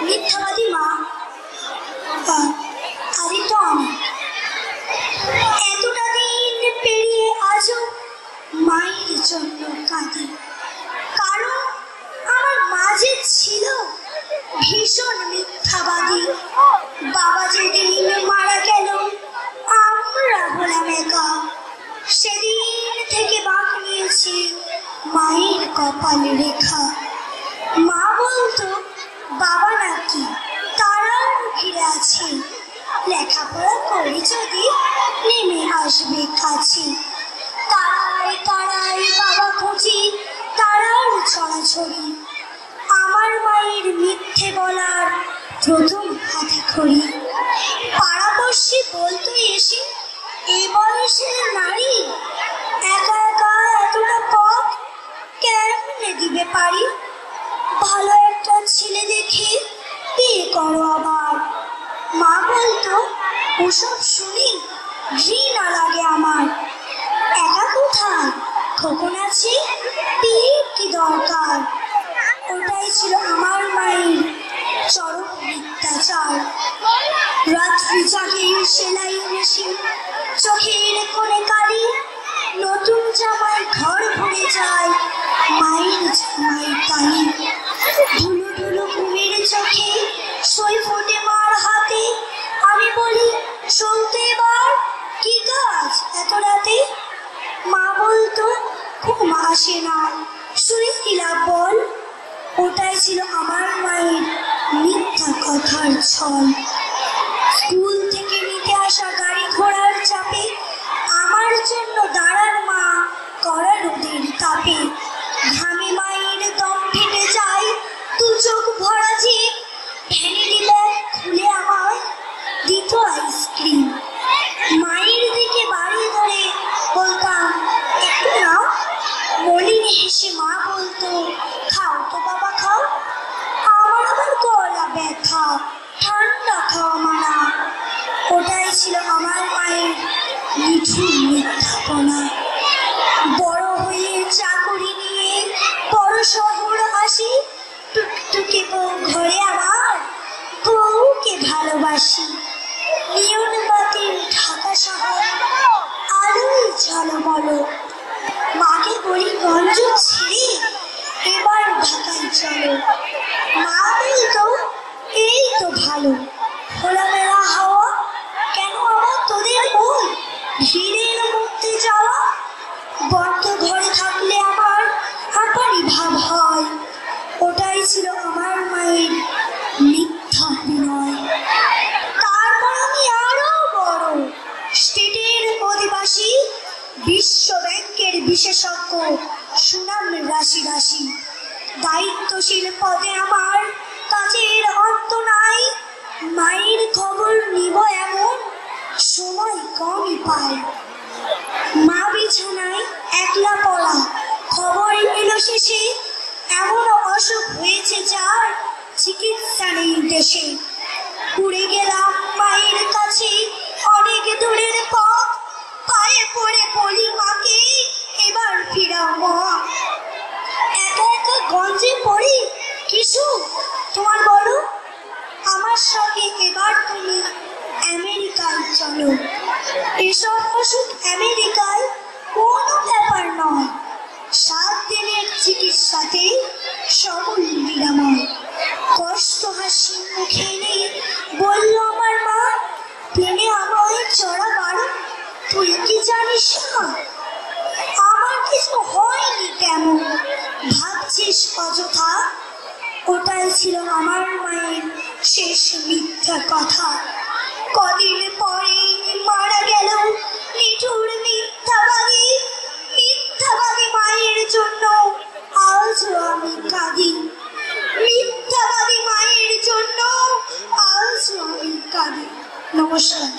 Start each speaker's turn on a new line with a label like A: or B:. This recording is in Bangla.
A: মিথ্যাবাদী মা আরেকটা আমি এতটা দিন পেরিয়ে আজও মায়ের জন্য কাঁদি, কারণ আমার মাঝে ছিল ভীষণ মিথ্যাবাদী। বাবা যেদিন মারা গেল আমরা হলাম একা, সেদিন থেকে বাঁক নিয়েছি মায়ের কপালে রেখা। মা বলতো বাবা নাকি তারার ঘিরে আছে, লেখাপড়া করে যদি নেমে আসবে কাছে। তারাই তারাই বাবা খুঁজি, তারার ছড়াছড়ি, আমার মায়ের মিথ্যে বলার প্রথম হাতে খড়ি। পাড়াপড়শি বলতো এসে এ বয়সের নারী একা একা এতটা পথ কেমনে দিবে পারি, ভালো একটা ছেলে দেখে বিয়ে করো আবার। মা বলতো ওসব শুনি ঘৃণা লাগে আমার, একা কোথায় খোকন আছে বিয়ের কি দরকার। ওটাই ছিল আমার মায়ের চরম মিথ্যাচার। রাত্রি জাগে সেলাই মেশিন, চোখের কোণে কালি, নতুন জামায় ঘর ভরে যায় মায়ের জামাই তালি। ধুলো ধুলো ঘুমের চোখে সই ফোটে মার হাতে, আমি বলি শুনতে এবার কি কাজ এত রাতে। মা বলতো ঘুম আসে না, শুনে কি লাভ বল। ওটাই ছিল আমার মায়ের মিথ্যা কথার ছল। স্কুল থেকে নিতে আসা গাড়ি ঘোড়ার চাপে আমার জন্য দাঁড়ান মা কড়া রোদের তাপে। ঘামে মায়ের দম ফেটে যায়, দু চোখ ভরা জিভ, ভ্যানিটি ব্যাগ খুলে আমার দিত আইসক্রিম। মায়ের দিকে বাড়ি ধরে বলতাম একটু নাও, মলিন হেসে মা বলতো খাও তো বাবা খাও। আমার আবার গলা ব্যথা, ঠান্ডা খাওয়া মানা। ওটাই ছিল আমার মায়ের নিঠুর মিথ্যাপনা। বড় হয়ে চাকরি নিয়ে বড় শহর আসি, টুকটুকে বউ ঘরে আমার বউকে ভালোবাসি। নিয়ন বাতির ঢাকা শহর আলোয় ঝলমল, মাকে বলি গঞ্জ ছেড়ে এবার ঢাকায় চলো। মা বলতো এই তো ভালো খোলামেলা হাওয়া, কেন আবার তোদের ওই ভিড়ের মধ্যে যাওয়া। বদ্ধ ঘরে থাকলে আমার হাঁপানি ভাব হয়। ওটাই ছিল আমার মায়ের মিথ্যা বিনয়। তারপর আমি আরো বড় স্টেটের অধিবাসী, বিশ্ব ব্যাংকের বিশেষজ্ঞ, সুনাম রাশি রাশি। দায়িত্বশীল পদে আমার কাজের অন্ত নাই, মায়ের খবর নিব এমন সময় কমই পাই। মা বিছানায় একলা পড়া, খবর এলো শেষে এমন অসুখ হয়েছে যার চিকিৎসা নেই দেশে। উড়ে গেলাম মায়ের কাছে অনেক দূরের পথ, পায়ে পড়ে বলি মাকে এবার ফিরাও মা। একা একা গঞ্জে পড়ি কিছু তোমার বলো, আমার সঙ্গে এবার তুমি আমেরিকায় চলো। এসব অসুখ আমেরিকায় কোনো ব্যাপার নয়, 7 দিনের চিকিৎসাতে সবল নিরাময়। কষ্ট হাসি মুখে নেই বলল আমার মা, প্লেনে আমায় চড়া বারণ তুই কি জানিস না। আমার কিছু হয়নি কেমন ভাবছিস অযথা। ওটাই ছিল আমার মায়ের শেষ মিথ্যা কথা। কদিন পরে মারা গেল নিঠুর মিথ্যাবাদী। মিথ্যাবাদী মায়ের জন্য আজও আমি কাঁদি। মিথ্যাবাদী মায়ের জন্য আজও আমি কাঁদি। নমস্কার।